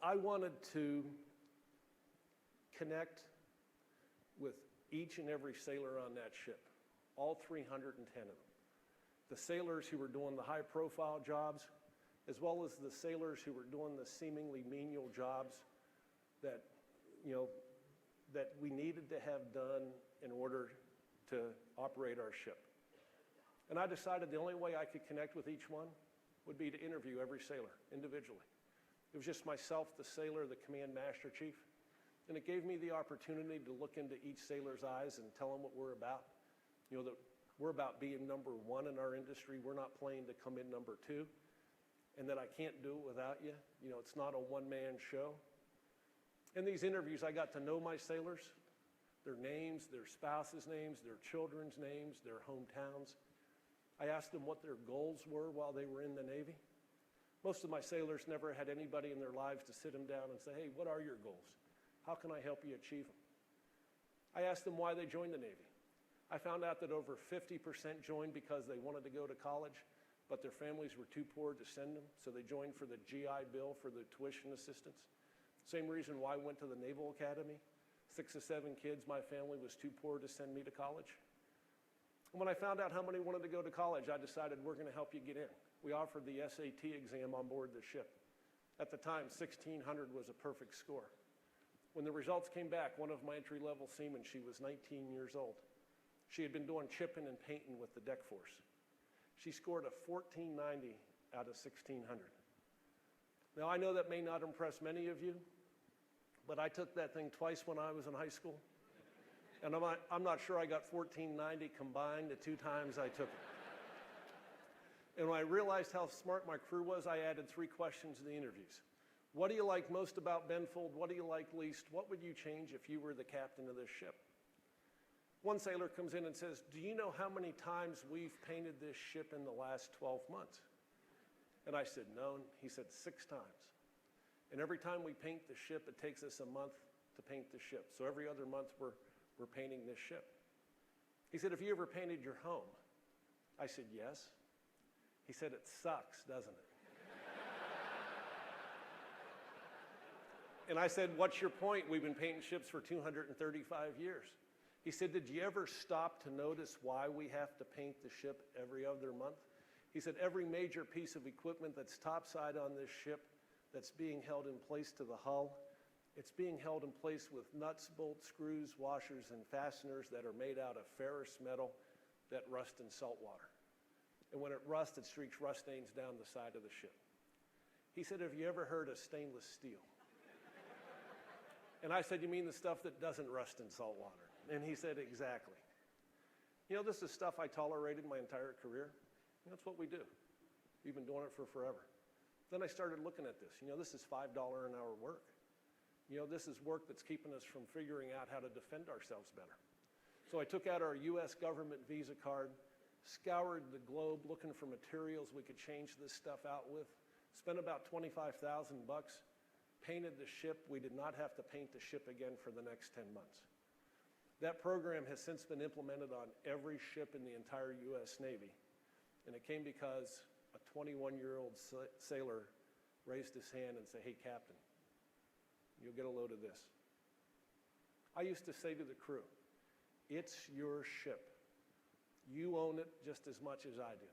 I wanted to connect with each and every sailor on that ship, all 310 of them. The sailors who were doing the high-profile jobs, as well as the sailors who were doing the seemingly menial jobs that, that we needed to have done in order to operate our ship. And I decided the only way I could connect with each one would be to interview every sailor individually. It was just myself, the sailor, the command master chief, and it gave me the opportunity to look into each sailor's eyes and tell them what we're about. That we're about being number one in our industry. We're not playing to come in number two, and that I can't do it without you. It's not a one-man show. In these interviews, I got to know my sailors, their names, their spouses' names, their children's names, their hometowns. I asked them what their goals were while they were in the Navy. Most of my sailors never had anybody in their lives to sit them down and say, hey, what are your goals? How can I help you achieve them? I asked them why they joined the Navy. I found out that over 50% joined because they wanted to go to college, but their families were too poor to send them, so they joined for the GI Bill for the tuition assistance. Same reason why I went to the Naval Academy. 6 or 7 kids, my family was too poor to send me to college. And when I found out how many wanted to go to college, I decided we're going to help you get in. We offered the SAT exam on board the ship. At the time, 1,600 was a perfect score. When the results came back, one of my entry-level seamen, she was 19 years old. She had been doing chipping and painting with the deck force. She scored a 1490 out of 1,600. Now, I know that may not impress many of you, but I took that thing twice when I was in high school. And I'm not sure I got 1490 combined the 2 times I took it. And when I realized how smart my crew was, I added 3 questions to the interviews. What do you like most about Benfold? What do you like least? What would you change if you were the captain of this ship? One sailor comes in and says, do you know how many times we've painted this ship in the last 12 months? And I said, no. He said, 6 times. And every time we paint the ship, it takes us a month to paint the ship. So every other month, we're painting this ship. He said, have you ever painted your home? I said, yes. He said, it sucks, doesn't it? And I said, what's your point? We've been painting ships for 235 years. He said, did you ever stop to notice why we have to paint the ship every other month? He said, every major piece of equipment that's topside on this ship that's being held in place to the hull, it's being held in place with nuts, bolts, screws, washers, and fasteners that are made out of ferrous metal that rust in salt water. And when it rusts, it streaks rust stains down the side of the ship. He said, have you ever heard of stainless steel? And I said, you mean the stuff that doesn't rust in salt water? And he said, exactly. This is stuff I tolerated my entire career. And that's what we do. We've been doing it for forever. Then I started looking at this. This is $5 an hour work. This is work that's keeping us from figuring out how to defend ourselves better. So I took out our U.S. government Visa card, scoured the globe looking for materials we could change this stuff out with, spent about $25,000, painted the ship. We did not have to paint the ship again for the next 10 months. That program has since been implemented on every ship in the entire U.S. Navy. And it came because a 21-year-old sailor raised his hand and said, hey, Captain, you'll get a load of this. I used to say to the crew, it's your ship. You own it just as much as I do.